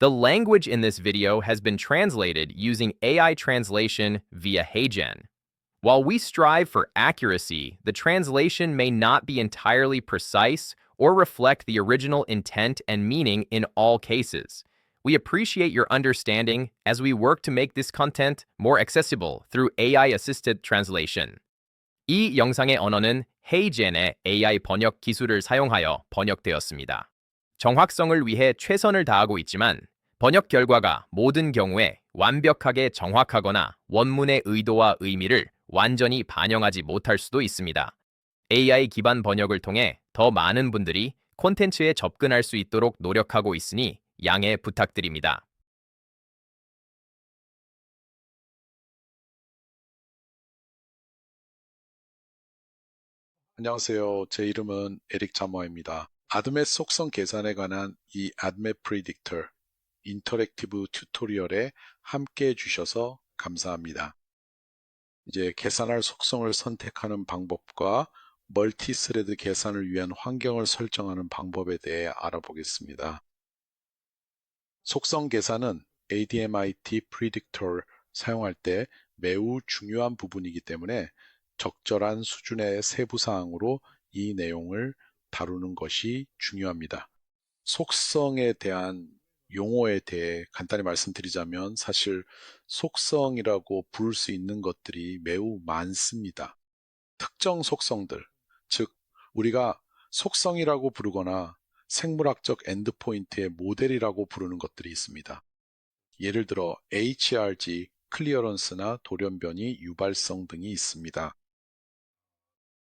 The language in this video has been translated using AI translation via HeyGen. While we strive for accuracy, the translation may not be entirely precise or reflect the original intent and meaning in all cases. We appreciate your understanding as we work to make this content more accessible through AI-assisted translation. 이 영상의 언어는 헤이젠의 AI 번역 기술을 사용하여 번역되었습니다. 정확성을 위해 최선을 다하고 있지만 번역 결과가 모든 경우에 완벽하게 정확하거나 원문의 의도와 의미를 완전히 반영하지 못할 수도 있습니다. AI 기반 번역을 통해 더 많은 분들이 콘텐츠에 접근할 수 있도록 노력하고 있으니 양해 부탁드립니다. 안녕하세요. 제 이름은 에릭 자모입니다. 아드멧 속성 계산에 관한 이 아드멧 프리딕터 인터랙티브 튜토리얼에 함께 해주셔서 감사합니다. 이제 계산할 속성을 선택하는 방법과 멀티스레드 계산을 위한 환경을 설정하는 방법에 대해 알아보겠습니다. 속성 계산은 ADMIT 프리딕터를 사용할 때 매우 중요한 부분이기 때문에 적절한 수준의 세부사항으로 이 내용을 다루는 것이 중요합니다. 속성에 대한 용어에 대해 간단히 말씀드리자면 사실 속성이라고 부를 수 있는 것들이 매우 많습니다. 특정 속성들, 즉 우리가 속성이라고 부르거나 생물학적 엔드포인트의 모델이라고 부르는 것들이 있습니다. 예를 들어 HRG, 클리어런스나 돌연변이, 유발성 등이 있습니다.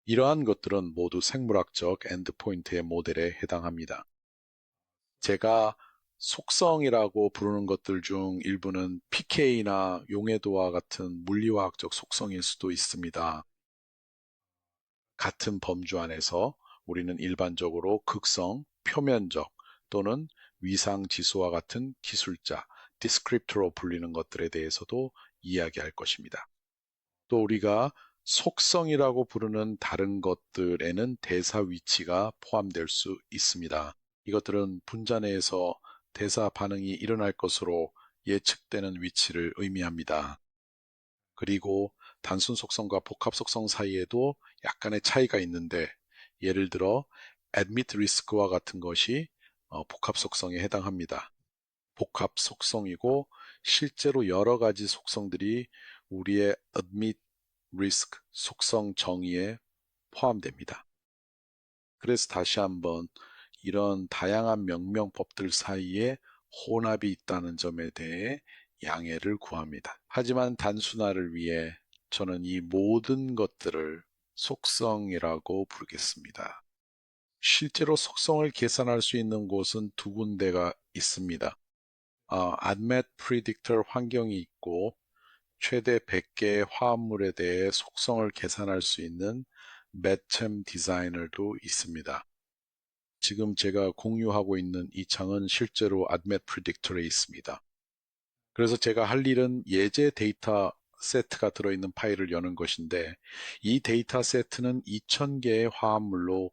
이러한 것들은 모두 생물학적 엔드포인트의 모델에 해당합니다. 제가 속성이라고 부르는 것들 중 일부는 pK나 용해도와 같은 물리화학적 속성일 수도 있습니다. 같은 범주 안에서 우리는 일반적으로 극성, 표면적 또는 위상지수와 같은 기술자, 디스크립터로 불리는 것들에 대해서도 이야기할 것입니다. 또 우리가 속성이라고 부르는 다른 것들에는 대사 위치가 포함될 수 있습니다. 이것들은 분자 내에서 대사 반응이 일어날 것으로 예측되는 위치를 의미합니다. 그리고 단순 속성과 복합 속성 사이에도 약간의 차이가 있는데 예를 들어 admit risk와 같은 것이 복합 속성에 해당합니다. 복합 속성이고 실제로 여러 가지 속성들이 우리의 admit risk 속성 정의에 포함됩니다. 그래서 다시 한번 이런 다양한 명명법들 사이에 혼합이 있다는 점에 대해 양해를 구합니다. 하지만 단순화를 위해 저는 이 모든 것들을 속성이라고 부르겠습니다. 실제로 속성을 계산할 수 있는 곳은 두 군데가 있습니다. ADMET 프리딕터 환경이 있고 최대 100개의 화합물에 대해 속성을 계산할 수 있는 매템 디자이너도 있습니다. 지금 제가 공유하고 있는 이 창은 실제로 ADMET 프리딕터에 있습니다. 그래서 제가 할 일은 예제 데이터 세트가 들어있는 파일을 여는 것인데 이 데이터 세트는 2000개의 화합물로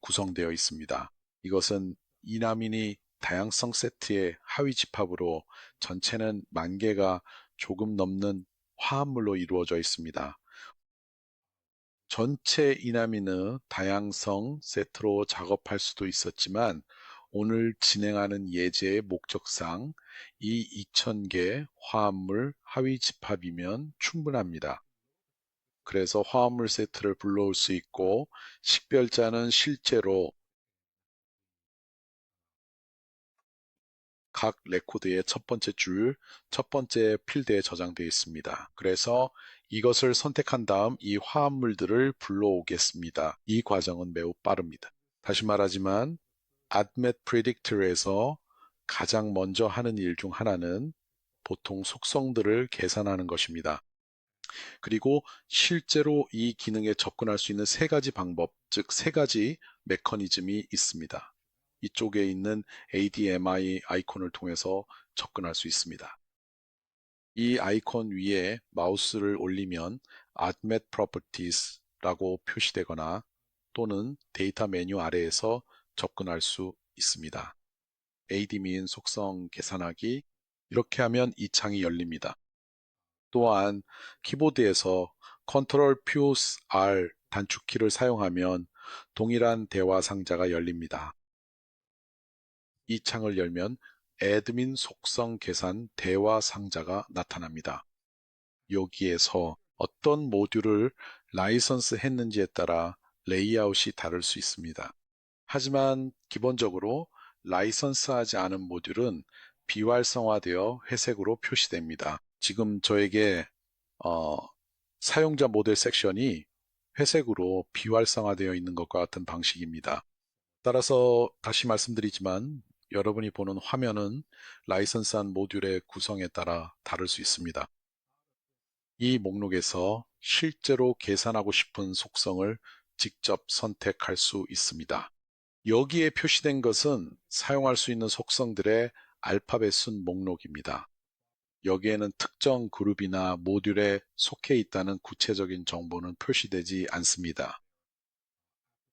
구성되어 있습니다. 이것은 이나민이 다양성 세트의 하위 집합으로 전체는 10,000개가 조금 넘는 화합물로 이루어져 있습니다. 전체 이나민의 다양성 세트로 작업할 수도 있었지만 오늘 진행하는 예제의 목적상 이 2000개 화합물 하위 집합이면 충분합니다. 그래서 화합물 세트를 불러올 수 있고 식별자는 실제로 각 레코드의 첫 번째 줄, 첫 번째 필드에 저장되어 있습니다. 그래서 이것을 선택한 다음 이 화합물들을 불러오겠습니다. 이 과정은 매우 빠릅니다. 다시 말하지만 ADMET 프리딕터에서 가장 먼저 하는 일 중 하나는 보통 속성들을 계산하는 것입니다. 그리고 실제로 이 기능에 접근할 수 있는 세 가지 방법, 즉 세 가지 메커니즘이 있습니다. 이쪽에 있는 ADMI 아이콘을 통해서 접근할 수 있습니다. 이 아이콘 위에 마우스를 올리면 ADMET Properties라고 표시되거나 또는 데이터 메뉴 아래에서 접근할 수 있습니다. admin 속성 계산하기 이렇게 하면 이 창이 열립니다. 또한 키보드에서 Ctrl plus R 단축키를 사용하면 동일한 대화 상자가 열립니다. 이 창을 열면 애드민 속성 계산 대화 상자가 나타납니다. 여기에서 어떤 모듈을 라이선스 했는지에 따라 레이아웃이 다를 수 있습니다. 하지만 기본적으로 라이선스하지 않은 모듈은 비활성화되어 회색으로 표시됩니다. 지금 저에게 사용자 모델 섹션이 회색으로 비활성화되어 있는 것과 같은 방식입니다. 따라서 다시 말씀드리지만 여러분이 보는 화면은 라이선스한 모듈의 구성에 따라 다를 수 있습니다. 이 목록에서 실제로 계산하고 싶은 속성을 직접 선택할 수 있습니다. 여기에 표시된 것은 사용할 수 있는 속성들의 알파벳 순 목록입니다. 여기에는 특정 그룹이나 모듈에 속해 있다는 구체적인 정보는 표시되지 않습니다.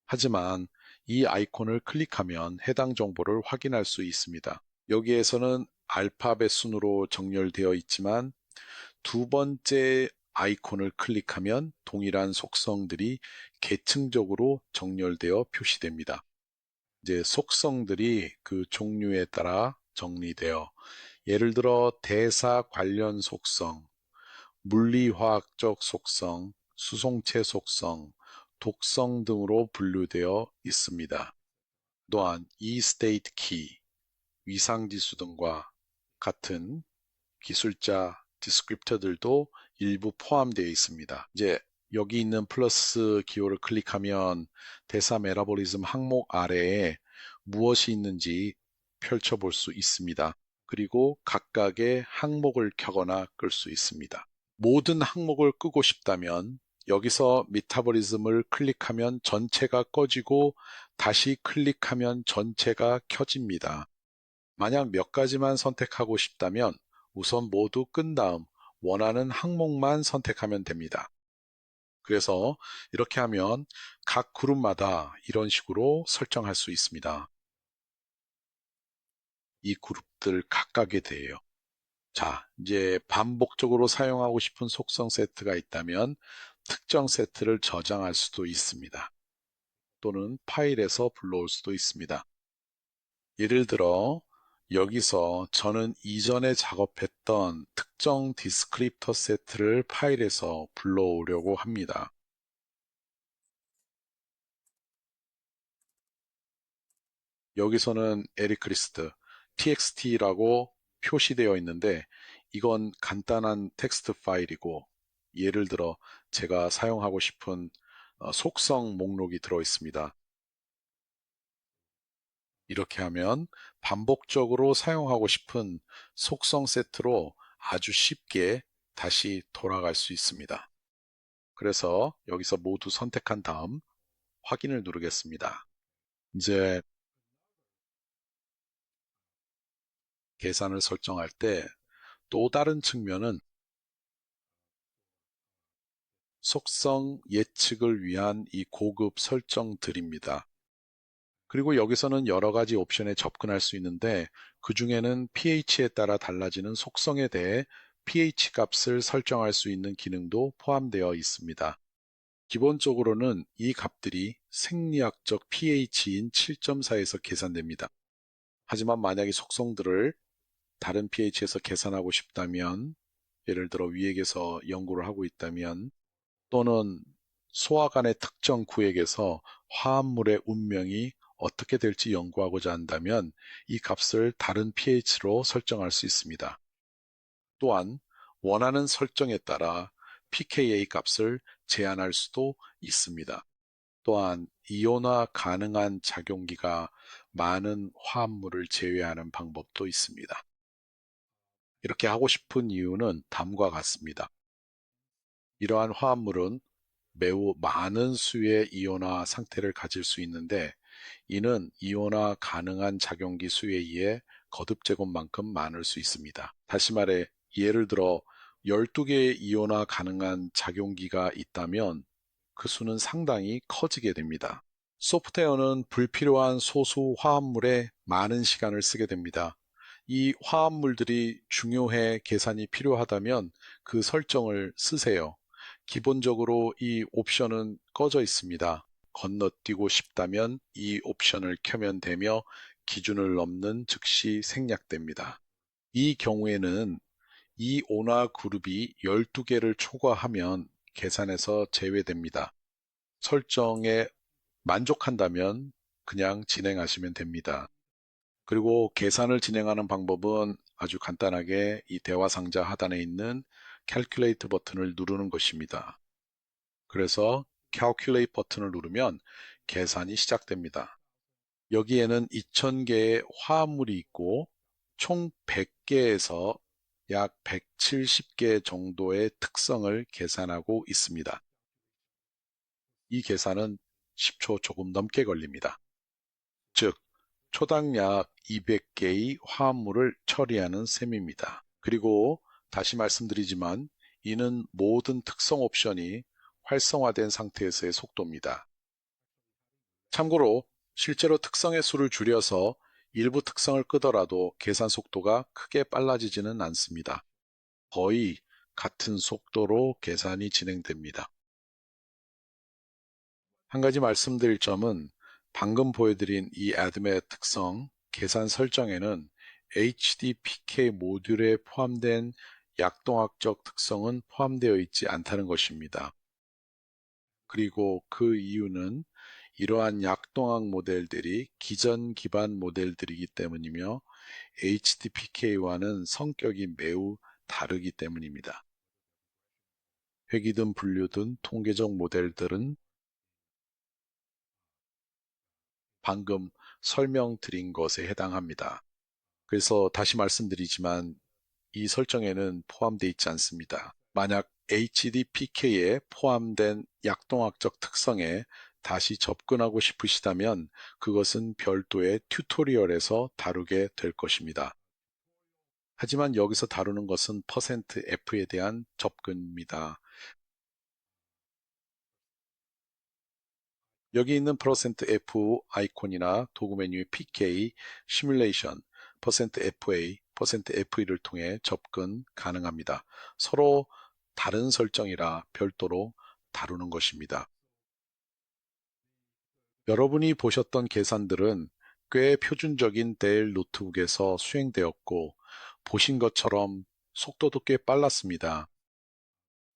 하지만 이 아이콘을 클릭하면 해당 정보를 확인할 수 있습니다. 여기에서는 알파벳 순으로 정렬되어 있지만 두 번째 아이콘을 클릭하면 동일한 속성들이 계층적으로 정렬되어 표시됩니다. 이제 속성들이 그 종류에 따라 정리되어 예를 들어 대사 관련 속성, 물리화학적 속성, 수송체 속성, 독성 등으로 분류되어 있습니다. 또한 eState key, 위상지수 등과 같은 기술자 디스크립터들도 일부 포함되어 있습니다. 이제 여기 있는 플러스 기호를 클릭하면 대사 메타보리즘 항목 아래에 무엇이 있는지 펼쳐볼 수 있습니다. 그리고 각각의 항목을 켜거나 끌 수 있습니다. 모든 항목을 끄고 싶다면 여기서 메타보리즘을 클릭하면 전체가 꺼지고 다시 클릭하면 전체가 켜집니다. 만약 몇 가지만 선택하고 싶다면 우선 모두 끈 다음 원하는 항목만 선택하면 됩니다. 그래서 이렇게 하면 각 그룹마다 이런 식으로 설정할 수 있습니다. 이 그룹들 각각에 대해요. 자, 이제 반복적으로 사용하고 싶은 속성 세트가 있다면 특정 세트를 저장할 수도 있습니다. 또는 파일에서 불러올 수도 있습니다. 예를 들어 여기서 저는 이전에 작업했던 특정 디스크립터 세트를 파일에서 불러오려고 합니다. 여기서는 에리크리스트 txt라고 표시되어 있는데 이건 간단한 텍스트 파일이고 예를 들어 제가 사용하고 싶은 속성 목록이 들어 있습니다. 이렇게 하면 반복적으로 사용하고 싶은 속성 세트로 아주 쉽게 다시 돌아갈 수 있습니다. 그래서 여기서 모두 선택한 다음 확인을 누르겠습니다. 이제 계산을 설정할 때 또 다른 측면은 속성 예측을 위한 이 고급 설정들입니다. 그리고 여기서는 여러 가지 옵션에 접근할 수 있는데 그 중에는 pH에 따라 달라지는 속성에 대해 pH 값을 설정할 수 있는 기능도 포함되어 있습니다. 기본적으로는 이 값들이 생리학적 pH인 7.4에서 계산됩니다. 하지만 만약 이 속성들을 다른 pH에서 계산하고 싶다면 예를 들어 위액에서 연구를 하고 있다면 또는 소화관의 특정 구역에서 화합물의 운명이 어떻게 될지 연구하고자 한다면 이 값을 다른 pH로 설정할 수 있습니다. 또한 원하는 설정에 따라 pKa 값을 제한할 수도 있습니다. 또한 이온화 가능한 작용기가 많은 화합물을 제외하는 방법도 있습니다. 이렇게 하고 싶은 이유는 다음과 같습니다. 이러한 화합물은 매우 많은 수의 이온화 상태를 가질 수 있는데 이는 이온화 가능한 작용기 수에 의해 거듭 제곱만큼 많을 수 있습니다. 다시 말해 예를 들어 12개의 이온화 가능한 작용기가 있다면 그 수는 상당히 커지게 됩니다. 소프트웨어는 불필요한 소수 화합물에 많은 시간을 쓰게 됩니다. 이 화합물들이 중요해 계산이 필요하다면 그 설정을 쓰세요. 기본적으로 이 옵션은 꺼져 있습니다. 건너뛰고 싶다면 이 옵션을 켜면 되며 기준을 넘는 즉시 생략됩니다. 이 경우에는 이 온화 그룹이 12개를 초과하면 계산에서 제외됩니다. 설정에 만족한다면 그냥 진행하시면 됩니다. 그리고 계산을 진행하는 방법은 아주 간단하게 이 대화 상자 하단에 있는 Calculate 버튼을 누르는 것입니다. 그래서 Calculate 버튼을 누르면 계산이 시작됩니다. 여기에는 2000개의 화합물이 있고 총 100개에서 약 170개 정도의 특성을 계산하고 있습니다. 이 계산은 10초 조금 넘게 걸립니다. 즉, 초당 약 200개의 화합물을 처리하는 셈입니다. 그리고 다시 말씀드리지만 이는 모든 특성 옵션이 활성화된 상태에서의 속도입니다. 참고로 실제로 특성의 수를 줄여서 일부 특성을 끄더라도 계산 속도가 크게 빨라지지는 않습니다. 거의 같은 속도로 계산이 진행됩니다. 한 가지 말씀드릴 점은 방금 보여드린 이 ADM의 특성, 계산 설정에는 HDPK 모듈에 포함된 약동학적 특성은 포함되어 있지 않다는 것입니다. 그리고 그 이유는 이러한 약동학 모델들이 기전 기반 모델들이기 때문이며 HDPK와는 성격이 매우 다르기 때문입니다. 회귀든 분류든 통계적 모델들은 방금 설명드린 것에 해당합니다. 그래서 다시 말씀드리지만 이 설정에는 포함되어 있지 않습니다. 만약 HDPK에 포함된 약동학적 특성에 다시 접근하고 싶으시다면 그것은 별도의 튜토리얼에서 다루게 될 것입니다. 하지만 여기서 다루는 것은 %F에 대한 접근입니다. 여기 있는 %F 아이콘이나 도구 메뉴의 PK, 시뮬레이션, %FA, %FE를 통해 접근 가능합니다. 서로 다른 설정이라 별도로 다루는 것입니다. 여러분이 보셨던 계산들은 꽤 표준적인 델 노트북에서 수행되었고 보신 것처럼 속도도 꽤 빨랐습니다.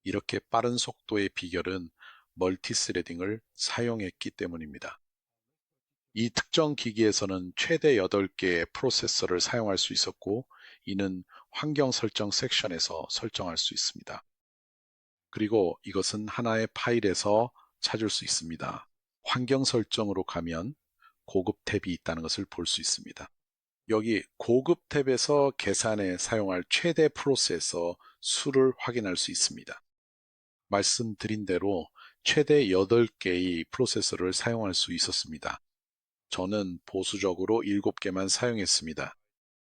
이렇게 빠른 속도의 비결은 멀티스레딩을 사용했기 때문입니다. 이 특정 기기에서는 최대 8개의 프로세서를 사용할 수 있었고 이는 환경 설정 섹션에서 설정할 수 있습니다. 그리고 이것은 하나의 파일에서 찾을 수 있습니다. 환경 설정으로 가면 고급 탭이 있다는 것을 볼 수 있습니다. 여기 고급 탭에서 계산에 사용할 최대 프로세서 수를 확인할 수 있습니다. 말씀드린 대로 최대 8개의 프로세서를 사용할 수 있었습니다. 저는 보수적으로 7개만 사용했습니다.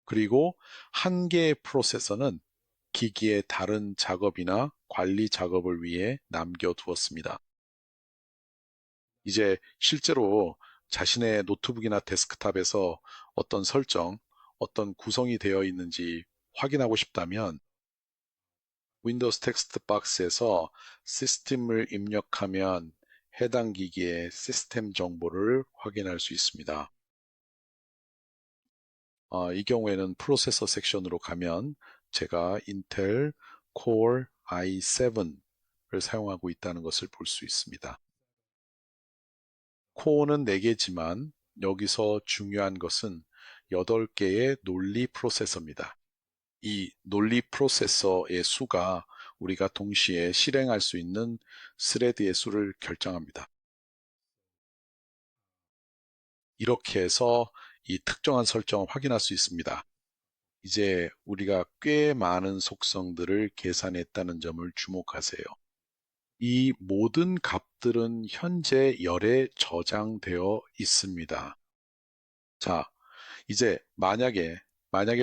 그리고 한 개의 프로세서는 기기의 다른 작업이나 관리 작업을 위해 남겨두었습니다. 이제 실제로 자신의 노트북이나 데스크탑에서 어떤 설정, 어떤 구성이 되어 있는지 확인하고 싶다면 윈도우스 텍스트 박스에서 시스템을 입력하면 해당 기기의 시스템 정보를 확인할 수 있습니다. 이 경우에는 프로세서 섹션으로 가면 제가 인텔 Core i7을 사용하고 있다는 것을 볼 수 있습니다. 코어는 4개지만 여기서 중요한 것은 8개의 논리 프로세서입니다. 이 논리 프로세서의 수가 우리가 동시에 실행할 수 있는 스레드의 수를 결정합니다. 이렇게 해서 이 특정한 설정을 확인할 수 있습니다. 이제 우리가 꽤 많은 속성들을 계산했다는 점을 주목하세요. 이 모든 값들은 현재 열에 저장되어 있습니다. 자, 이제 만약에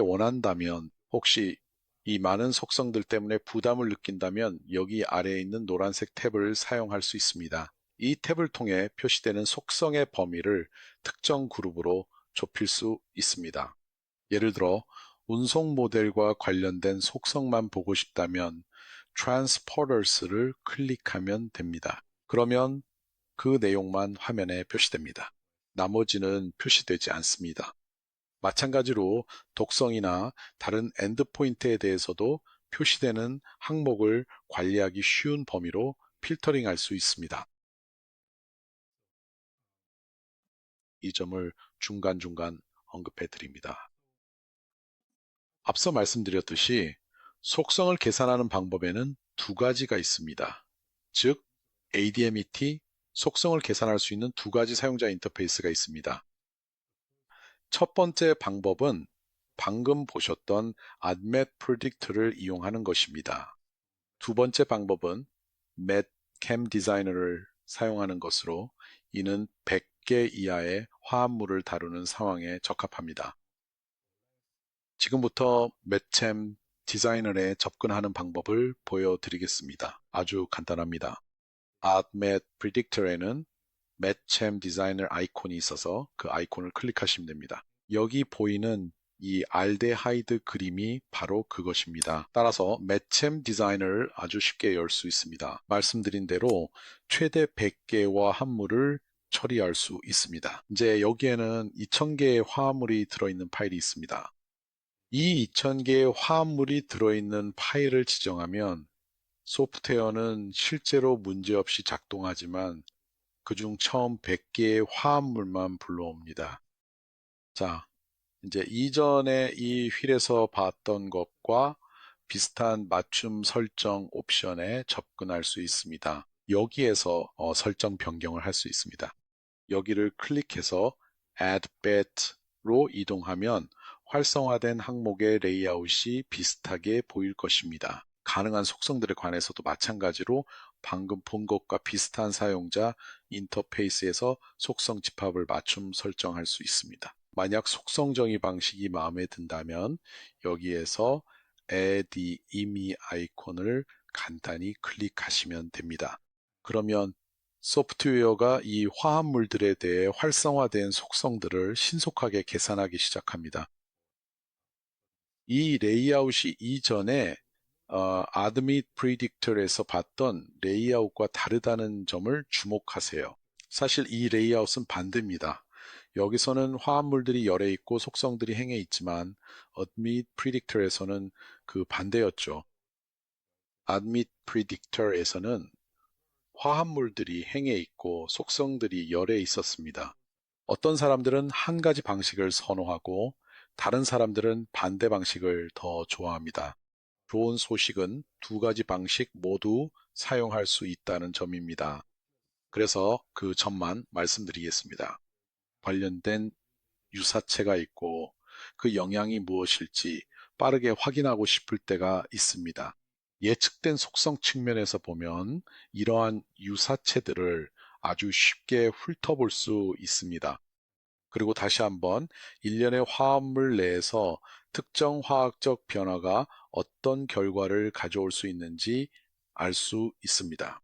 원한다면 혹시 이 많은 속성들 때문에 부담을 느낀다면 여기 아래에 있는 노란색 탭을 사용할 수 있습니다. 이 탭을 통해 표시되는 속성의 범위를 특정 그룹으로 좁힐 수 있습니다. 예를 들어 운송 모델과 관련된 속성만 보고 싶다면 Transporters를 클릭하면 됩니다. 그러면 그 내용만 화면에 표시됩니다. 나머지는 표시되지 않습니다. 마찬가지로 독성이나 다른 엔드포인트에 대해서도 표시되는 항목을 관리하기 쉬운 범위로 필터링할 수 있습니다. 이 점을 중간중간 언급해 드립니다. 앞서 말씀드렸듯이 속성을 계산하는 방법에는 두 가지가 있습니다. 즉, ADMET, 속성을 계산할 수 있는 두 가지 사용자 인터페이스가 있습니다. 첫 번째 방법은 방금 보셨던 AdMetPredict를 이용하는 것입니다. 두 번째 방법은 MetChamDesigner를 사용하는 것으로 이는 100개 이하의 화합물을 다루는 상황에 적합합니다. 지금부터 MetCham 디자이너에 접근하는 방법을 보여드리겠습니다. 아주 간단합니다. AdMet Predictor에는 MetCham 디자이너 아이콘이 있어서 그 아이콘을 클릭하시면 됩니다. 여기 보이는 이 알데하이드 그림이 바로 그것입니다. 따라서 MetCham 디자이너를 아주 쉽게 열 수 있습니다. 말씀드린 대로 최대 100개의 화합물을 처리할 수 있습니다. 이제 여기에는 2000개의 화합물이 들어있는 파일이 있습니다. 이 2000개의 화합물이 들어있는 파일을 지정하면 소프트웨어는 실제로 문제없이 작동하지만 그중 처음 100개의 화합물만 불러옵니다. 자, 이제 이전에 이 휠에서 봤던 것과 비슷한 맞춤 설정 옵션에 접근할 수 있습니다. 여기에서 설정 변경을 할 수 있습니다. 여기를 클릭해서 Add Bet로 이동하면 활성화된 항목의 레이아웃이 비슷하게 보일 것입니다. 가능한 속성들에 관해서도 마찬가지로 방금 본 것과 비슷한 사용자 인터페이스에서 속성 집합을 맞춤 설정할 수 있습니다. 만약 속성 정의 방식이 마음에 든다면 여기에서 Add IME 아이콘을 간단히 클릭하시면 됩니다. 그러면 소프트웨어가 이 화합물들에 대해 활성화된 속성들을 신속하게 계산하기 시작합니다. 이 레이아웃이 이전에 Admit Predictor에서 봤던 레이아웃과 다르다는 점을 주목하세요. 사실 이 레이아웃은 반대입니다. 여기서는 화합물들이 열에 있고 속성들이 행에 있지만 Admit Predictor에서는 그 반대였죠. Admit Predictor에서는 화합물들이 행에 있고 속성들이 열에 있었습니다. 어떤 사람들은 한 가지 방식을 선호하고 다른 사람들은 반대 방식을 더 좋아합니다. 좋은 소식은 두 가지 방식 모두 사용할 수 있다는 점입니다. 그래서 그 점만 말씀드리겠습니다. 관련된 유사체가 있고 그 영향이 무엇일지 빠르게 확인하고 싶을 때가 있습니다. 예측된 속성 측면에서 보면 이러한 유사체들을 아주 쉽게 훑어볼 수 있습니다. 그리고 다시 한번 일련의 화합물 내에서 특정 화학적 변화가 어떤 결과를 가져올 수 있는지 알 수 있습니다.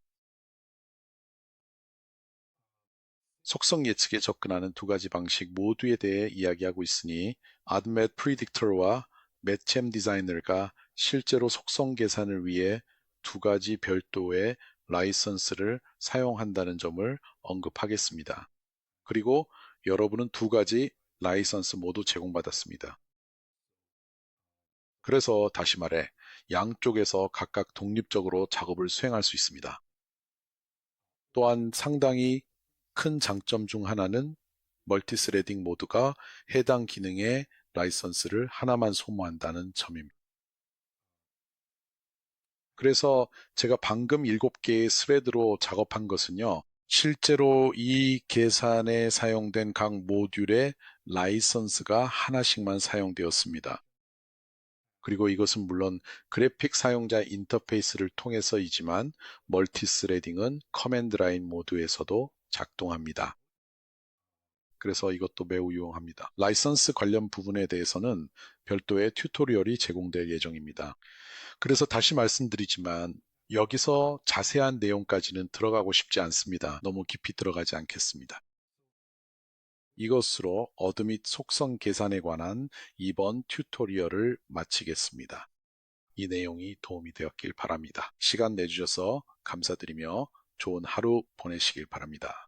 속성 예측에 접근하는 두 가지 방식 모두에 대해 이야기하고 있으니 ADMET Predictor와 MetCham Designer가 실제로 속성 계산을 위해 두 가지 별도의 라이선스를 사용한다는 점을 언급하겠습니다. 그리고 여러분은 두 가지 라이선스 모두 제공받았습니다. 그래서 다시 말해 양쪽에서 각각 독립적으로 작업을 수행할 수 있습니다. 또한 상당히 큰 장점 중 하나는 멀티스레딩 모드가 해당 기능의 라이선스를 하나만 소모한다는 점입니다. 그래서 제가 방금 7개의 스레드로 작업한 것은요. 실제로 이 계산에 사용된 각 모듈의 라이선스가 하나씩만 사용되었습니다. 그리고 이것은 물론 그래픽 사용자 인터페이스를 통해서이지만 멀티스레딩은 커맨드 라인 모드에서도 작동합니다. 그래서 이것도 매우 유용합니다. 라이선스 관련 부분에 대해서는 별도의 튜토리얼이 제공될 예정입니다. 그래서 다시 말씀드리지만 여기서 자세한 내용까지는 들어가고 싶지 않습니다. 너무 깊이 들어가지 않겠습니다. 이것으로 어드 및 속성 계산에 관한 이번 튜토리얼을 마치겠습니다. 이 내용이 도움이 되었길 바랍니다. 시간 내주셔서 감사드리며 좋은 하루 보내시길 바랍니다.